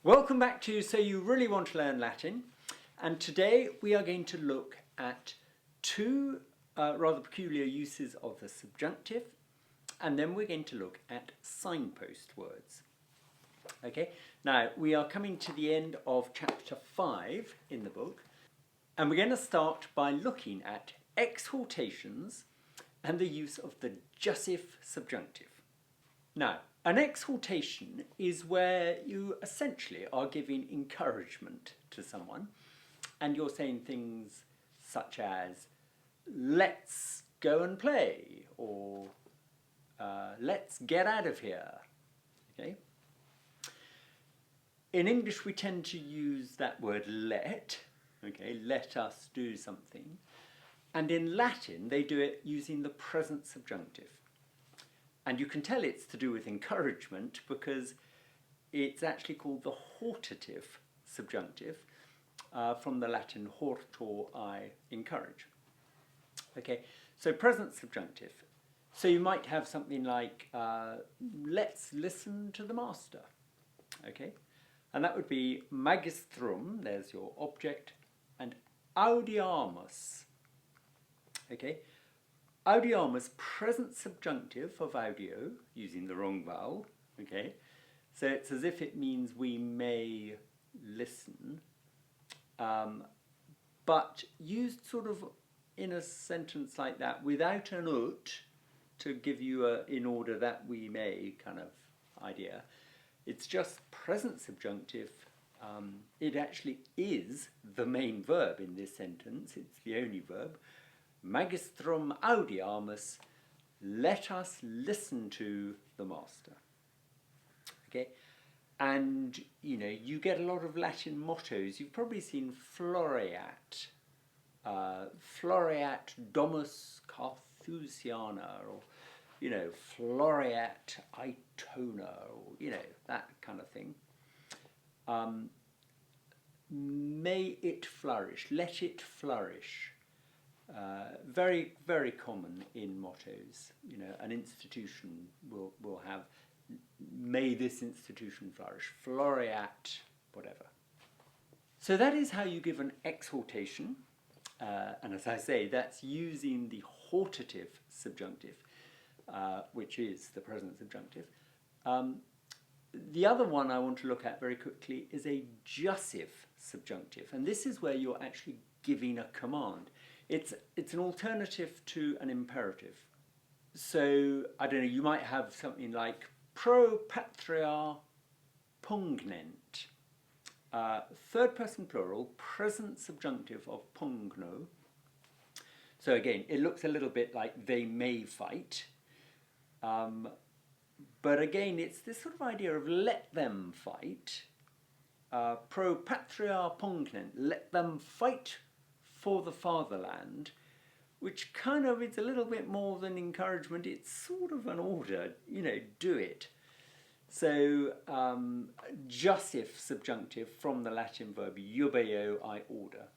Welcome back to So You Really Want to Learn Latin, and today we are going to look at two rather peculiar uses of the subjunctive, and then we're going to look at signpost words. Okay, now we are coming to the end of chapter 5 in the book, and we're going to start by looking at exhortations and the use of the jussive subjunctive. Now, an exhortation is where you essentially are giving encouragement to someone, and you're saying things such as, let's go and play, or let's get out of here. Okay? In English we tend to use that word let, okay, let us do something, and in Latin they do it using the present subjunctive. And you can tell it's to do with encouragement because it's actually called the hortative subjunctive, from the Latin hortor, I encourage. Okay, so present subjunctive. So you might have something like, let's listen to the master. Okay, and that would be magistrum, there's your object, and audiamus. Okay. Audiamus, present subjunctive of audio, using the wrong vowel, okay? So it's as if it means we may listen, but used sort of in a sentence like that without an ut to give you a in order that we may kind of idea. It's just present subjunctive. It actually is the main verb in this sentence, it's the only verb. Magistrum audiamus, let us listen to the master. Okay, and you know, you get a lot of Latin mottos. You've probably seen floreat, floreat domus Carthusiana, or you know, floreat Itona, or you know, that kind of thing. May it flourish, let it flourish. Very, very common in mottos. You know, an institution will have, may this institution flourish, floreat, whatever. So that is how you give an exhortation, and as I say, that's using the hortative subjunctive, which is the present subjunctive. The other one I want to look at very quickly is a jussive subjunctive, and this is where you're actually giving a command. It's an alternative to an imperative. So, I don't know, you might have something like pro patria pungnent. Third person plural, present subjunctive of pugno. So again, it looks a little bit like they may fight. But again, it's this sort of idea of let them fight. Pro patria pungnent, let them fight for the fatherland, which kind of is a little bit more than encouragement. It's sort of an order, you know, do it. So jussive subjunctive from the Latin verb jubeo, I order.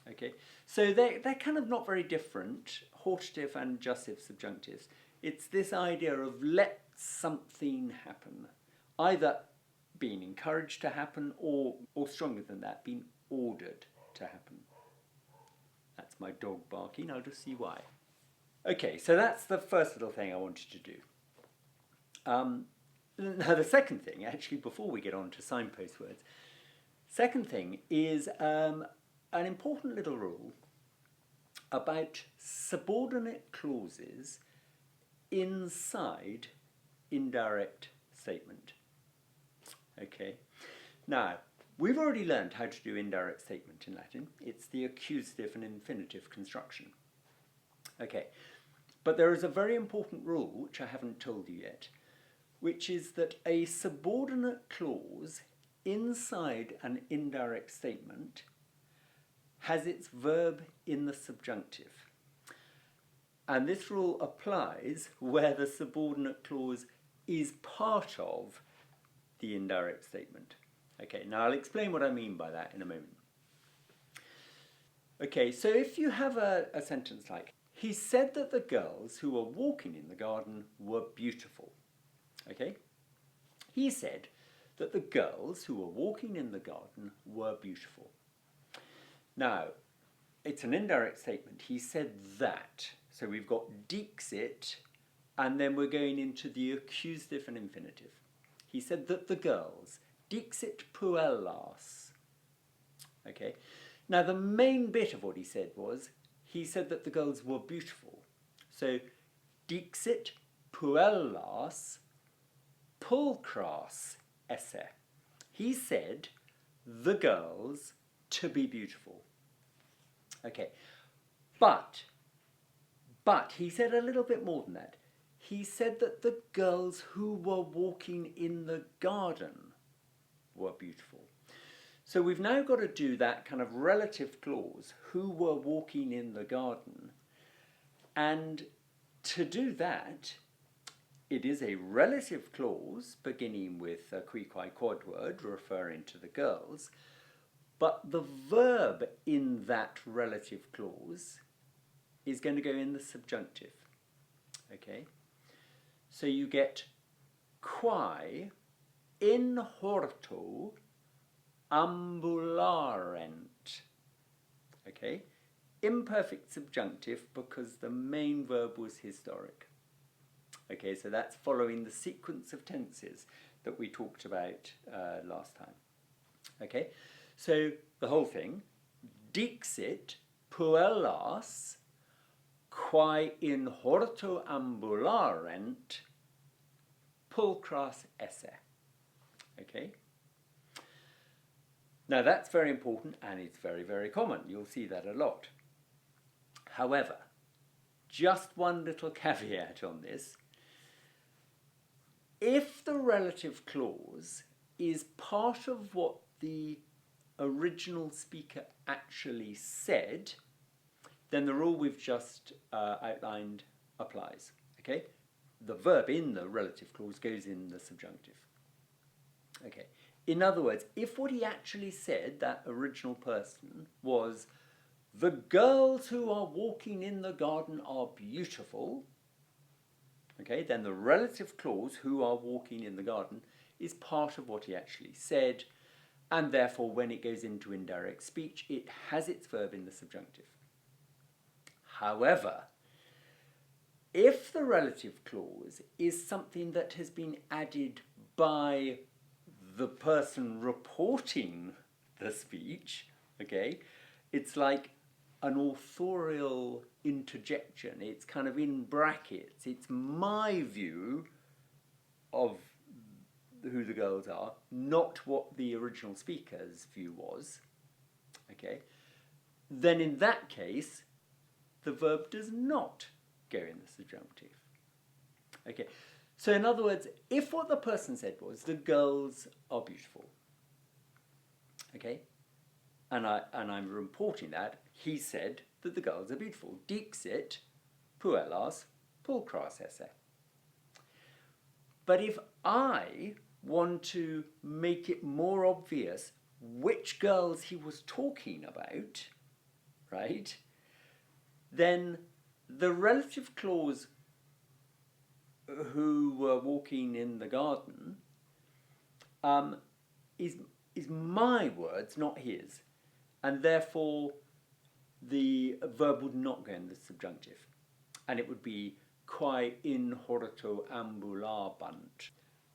Okay, so they're kind of not very different, hortative and jussive subjunctives. It's this idea of let something happen, either being encouraged to happen or stronger than that, being ordered to happen. That's my dog barking, I'll just see why. Okay, so that's the first little thing I wanted to do. Now the second thing, actually, before we get on to signpost words, second thing is an important little rule about subordinate clauses inside indirect statement. Okay, now we've already learned how to do indirect statement in Latin. It's the accusative and infinitive construction. Okay, but there is a very important rule, which I haven't told you yet, which is that a subordinate clause inside an indirect statement has its verb in the subjunctive. And this rule applies where the subordinate clause is part of the indirect statement. Okay, now I'll explain what I mean by that in a moment. Okay, so if you have a sentence like, he said that the girls who were walking in the garden were beautiful. Okay? He said that the girls who were walking in the garden were beautiful. Now, it's an indirect statement. He said that. So we've got dixit, and then we're going into the accusative and infinitive. He said that the girls, dixit puellas. Okay. Now, the main bit of what he said was, he said that the girls were beautiful. So, dixit puellas pulchras esse. He said the girls to be beautiful. Okay, but he said a little bit more than that. He said that the girls who were walking in the garden were beautiful. So we've now got to do that kind of relative clause, who were walking in the garden. And to do that, it is a relative clause beginning with a qui quod word referring to the girls, but the verb in that relative clause is going to go in the subjunctive. Okay? So you get quae in horto ambularent. Okay? Imperfect subjunctive because the main verb was historic. Okay, so that's following the sequence of tenses that we talked about last time. Okay, so the whole thing, dixit puellas quae in horto ambularent pulchras esse. Okay, now that's very important and it's very, very common. You'll see that a lot. However, just one little caveat on this. If the relative clause is part of what the original speaker actually said, then the rule we've just outlined applies. Okay? The verb in the relative clause goes in the subjunctive. Okay. In other words, if what he actually said, that original person, was the girls who are walking in the garden are beautiful, okay, then the relative clause, who are walking in the garden, is part of what he actually said, and therefore when it goes into indirect speech, it has its verb in the subjunctive. However, if the relative clause is something that has been added by the person reporting the speech, okay, it's like an authorial interjection. It's kind of in brackets. It's my view of who the girls are, not what the original speaker's view was. Okay, then in that case, the verb does not go in the subjunctive. Okay, so in other words, if what the person said was the girls are beautiful, okay, and I'm reporting that, he said that the girls are beautiful. Dixit puellas pulchras esse. But if I want to make it more obvious which girls he was talking about, right, then the relative clause who were walking in the garden is my words, not his. And therefore, the verb would not go in the subjunctive. And it would be quae in horto ambulabant.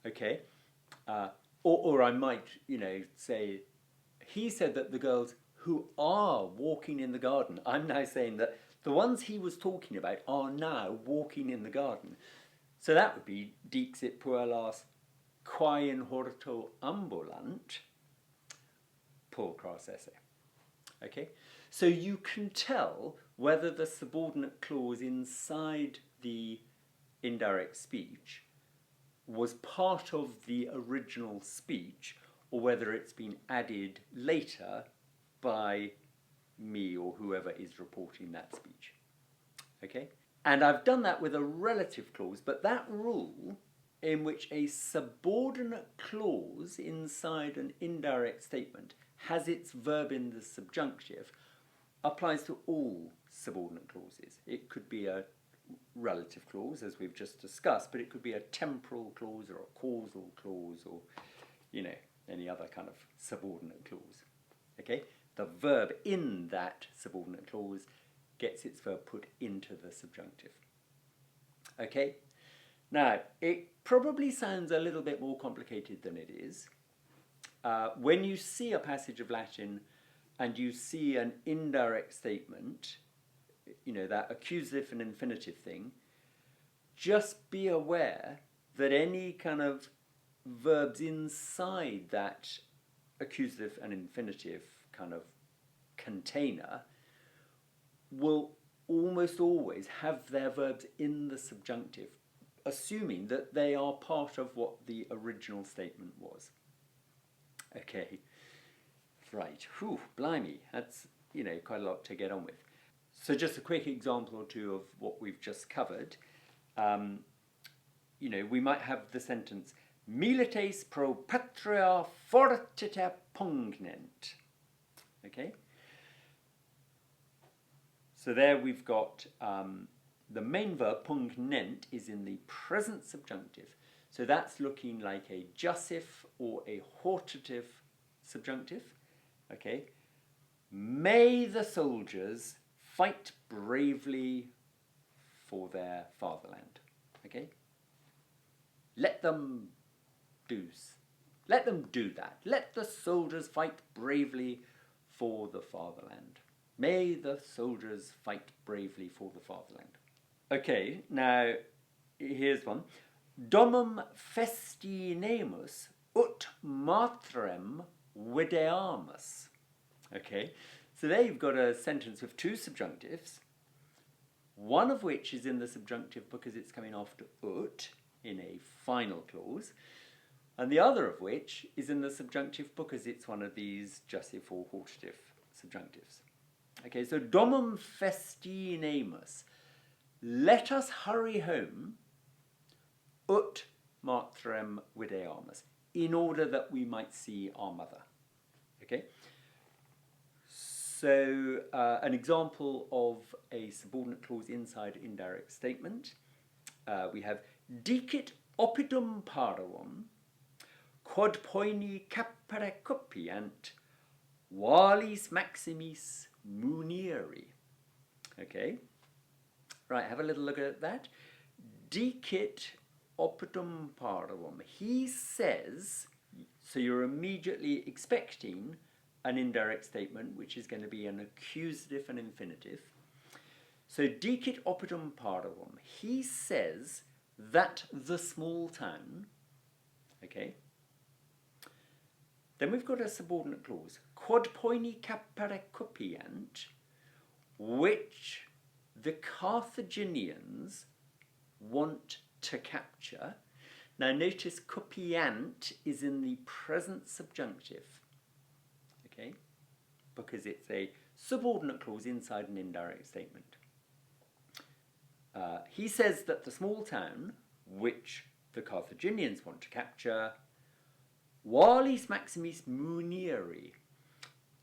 Okay? Or I might, say, he said that the girls who are walking in the garden, I'm now saying that the ones he was talking about are now walking in the garden. So that would be dixit puellas quae in horto ambulant pulchras esse. Okay, so you can tell whether the subordinate clause inside the indirect speech was part of the original speech or whether it's been added later by me or whoever is reporting that speech. Okay, and I've done that with a relative clause, but that rule in which a subordinate clause inside an indirect statement has its verb in the subjunctive applies to all subordinate clauses. It could be a relative clause, as we've just discussed, but it could be a temporal clause or a causal clause or, you know, any other kind of subordinate clause. Okay, the verb in that subordinate clause gets its verb put into the subjunctive. Okay, now it probably sounds a little bit more complicated than it is. When you see a passage of Latin and you see an indirect statement, you know, that accusative and infinitive thing, just be aware that any kind of verbs inside that accusative and infinitive kind of container will almost always have their verbs in the subjunctive, assuming that they are part of what the original statement was. Okay, right, whew, blimey, that's, you know, quite a lot to get on with. So just a quick example or two of what we've just covered. You know, we might have the sentence, milites pro patria fortiter pungnent. Okay? So there we've got the main verb, pungnent, is in the present subjunctive. So that's looking like a jussive or a hortative subjunctive. Okay? May the soldiers fight bravely for their fatherland. Okay? Let them do that. Let the soldiers fight bravely for the fatherland. May the soldiers fight bravely for the fatherland. Okay, now here's one. Domum festinemus ut matrem videamus. Okay, so there you've got a sentence with two subjunctives, one of which is in the subjunctive because it's coming after ut in a final clause, and the other of which is in the subjunctive because it's one of these jussive or hortative subjunctives. Okay, so domum festinemus, let us hurry home, ut matrem videamus, in order that we might see our mother. Okay, so an example of a subordinate clause inside indirect statement, we have dicit oppidum paravum, quod poeni capere copiant, valis maximis munieri. Okay, right, have a little look at that. Dicit oppidum paravum. He says, so you're immediately expecting an indirect statement, which is going to be an accusative and infinitive. So dicit oppidum paravum. He says that the small town, okay. Then we've got a subordinate clause, quod poeni capere copiant, which the Carthaginians want to capture. Now notice copiant is in the present subjunctive, okay, because it's a subordinate clause inside an indirect statement. He says that the small town, which the Carthaginians want to capture, valis maximis munieri,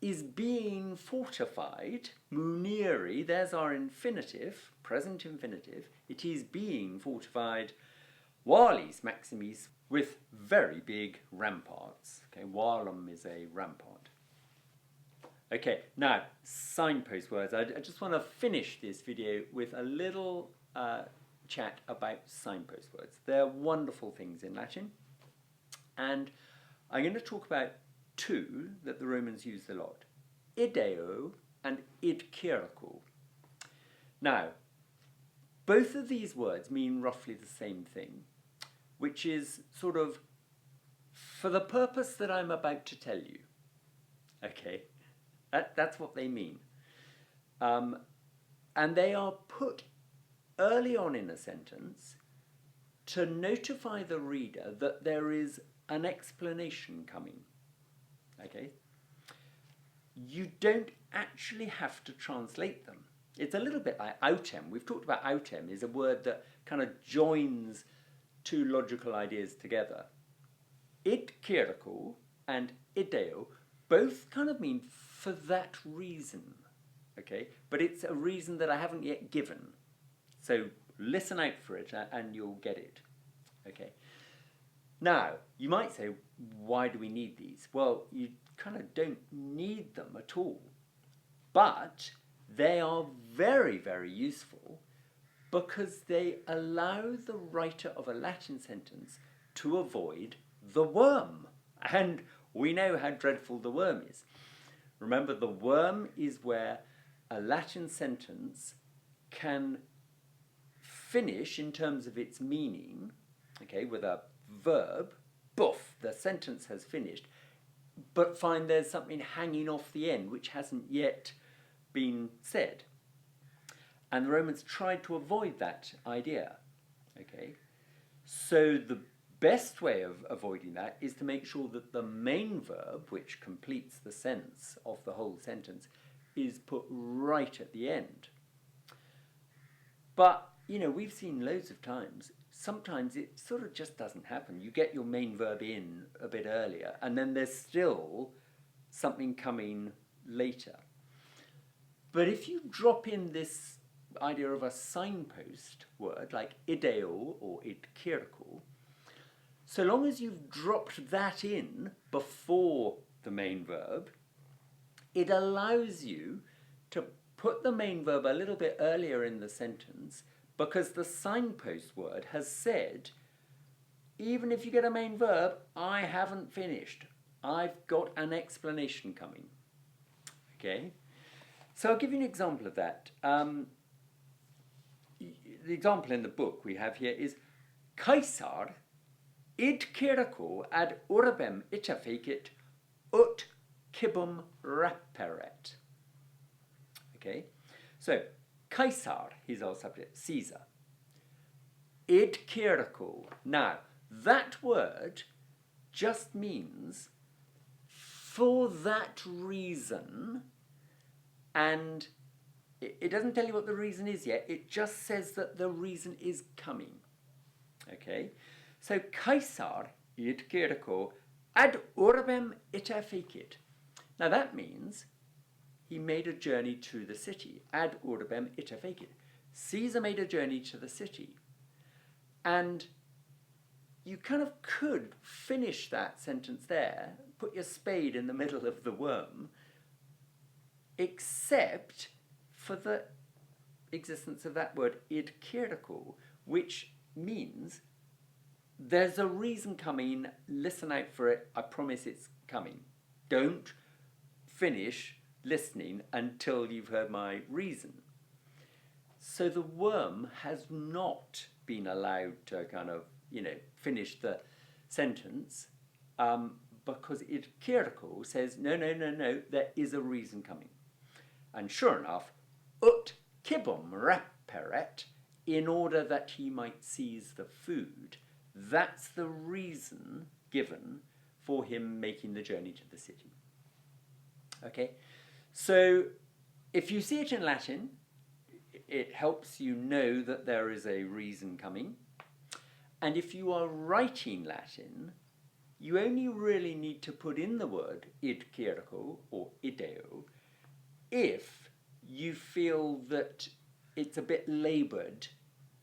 is being fortified. Munieri, there's our infinitive, present infinitive. It is being fortified, valis maximis, with very big ramparts. Okay, valum is a rampart. Okay, now, signpost words. I just want to finish this video with a little chat about signpost words. They're wonderful things in Latin, and I'm going to talk about two that the Romans used a lot, ideo and idcirco. Now, both of these words mean roughly the same thing, which is sort of for the purpose that I'm about to tell you. Okay, that's what they mean. And they are put early on in a sentence to notify the reader that there is an explanation coming. Okay? You don't actually have to translate them. It's a little bit like autem. We've talked about autem is a word that kind of joins two logical ideas together. Idcirco and ideo both kind of mean for that reason. Okay? But it's a reason that I haven't yet given. So listen out for it and you'll get it. Okay? Now, you might say, why do we need these? Well, you kind of don't need them at all. But they are very, very useful because they allow the writer of a Latin sentence to avoid the worm. And we know how dreadful the worm is. Remember, the worm is where a Latin sentence can finish in terms of its meaning, okay, with a verb, boof, the sentence has finished, but find there's something hanging off the end which hasn't yet been said. And the Romans tried to avoid that idea, okay? So the best way of avoiding that is to make sure that the main verb, which completes the sense of the whole sentence, is put right at the end. But, you know, we've seen loads of times, sometimes it sort of just doesn't happen. You get your main verb in a bit earlier, and then there's still something coming later. But if you drop in this idea of a signpost word, like ideo or idcirco, so long as you've dropped that in before the main verb, it allows you to put the main verb a little bit earlier in the sentence because the signpost word has said, even if you get a main verb, I haven't finished. I've got an explanation coming. Okay? So I'll give you an example of that. The example in the book we have here is Caesar id cirico ad urbem ita fecit ut cibum raperet. Okay, so Caesar, he's our subject, Caesar. Id cirico. Now, that word just means for that reason, and it doesn't tell you what the reason is yet, it just says that the reason is coming. Okay, so Caesar id cirico ad urbem ita fecit. Now that means he made a journey to the city. Ad urbem ita fecit. Caesar made a journey to the city. And you kind of could finish that sentence there, put your spade in the middle of the worm, except for the existence of that word id cirico, which means there's a reason coming, listen out for it, I promise it's coming. Don't finish listening until you've heard my reason. So the worm has not been allowed to kind of, finish the sentence because id cirico says, no, there is a reason coming. And sure enough, ut cibum raperet, in order that he might seize the food. That's the reason given for him making the journey to the city. Okay, so if you see it in Latin, it helps you know that there is a reason coming. And if you are writing Latin, you only really need to put in the word id cirico or ideo if you feel that it's a bit laboured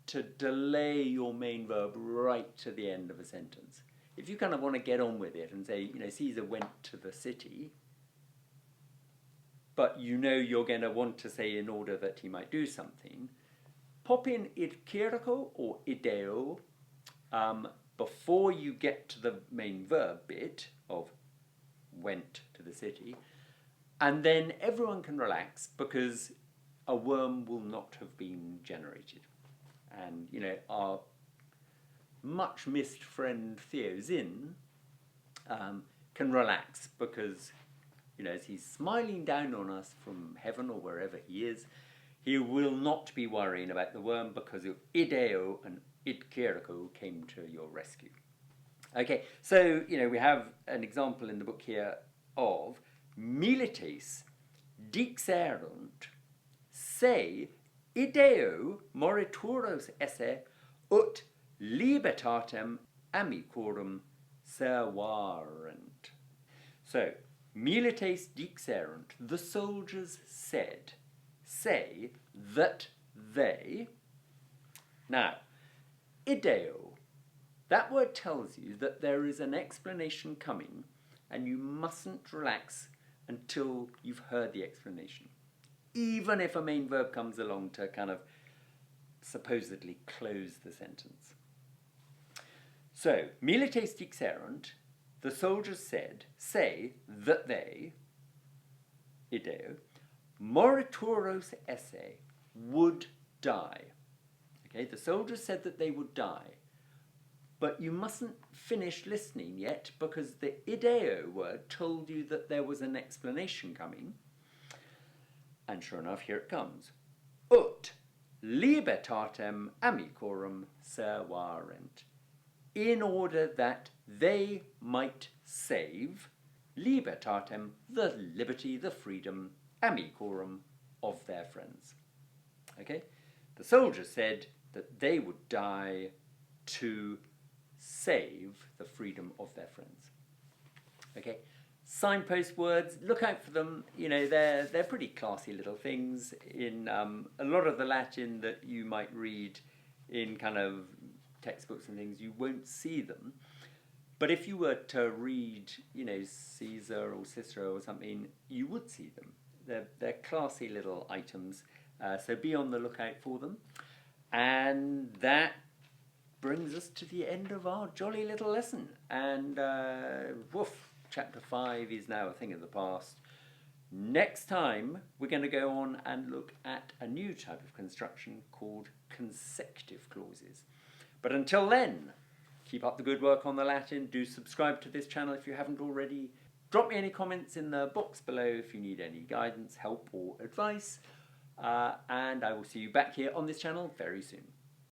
to delay your main verb right to the end of a sentence. If you kind of want to get on with it and say, Caesar went to the city, but you're going to want to say in order that he might do something, pop in id cirico or ideo before you get to the main verb bit of went to the city, and then everyone can relax because a worm will not have been generated. And, our much missed friend Theo Zinn can relax because, as he's smiling down on us from heaven or wherever he is, he will not be worrying about the worm because ideo and id cirico came to your rescue. Okay, so, we have an example in the book here of milites dixerunt se ideo morituros esse ut libertatem amicorum servarent. So, milites dixerunt, the soldiers said, say that they. Now, ideo That word tells you that there is an explanation coming, and you mustn't relax until you've heard the explanation, even if a main verb comes along to kind of supposedly close the sentence. So, milites dixerunt, the soldiers say that they, ideo, morituros esse, would die. Okay, the soldiers said that they would die, but you mustn't finish listening yet, because the ideo word told you that there was an explanation coming. And sure enough, here it comes. Ut libertatem amicorum servarent. In order that they might save libertatem, the liberty, the freedom, amicorum, of their friends. Okay? The soldiers said that they would die to save the freedom of their friends. Okay? Signpost words, look out for them. You know, they're pretty classy little things. In a lot of the Latin that you might read in kind of textbooks and things, you won't see them. But if you were to read, you know, Caesar or Cicero or something, you would see them. They're classy little items, so be on the lookout for them. And that brings us to the end of our jolly little lesson. And woof, chapter 5 is now a thing of the past. Next time, we're going to go on and look at a new type of construction called consecutive clauses. But until then, keep up the good work on the Latin. Do subscribe to this channel if you haven't already. Drop me any comments in the box below if you need any guidance, help or advice. And I will see you back here on this channel very soon.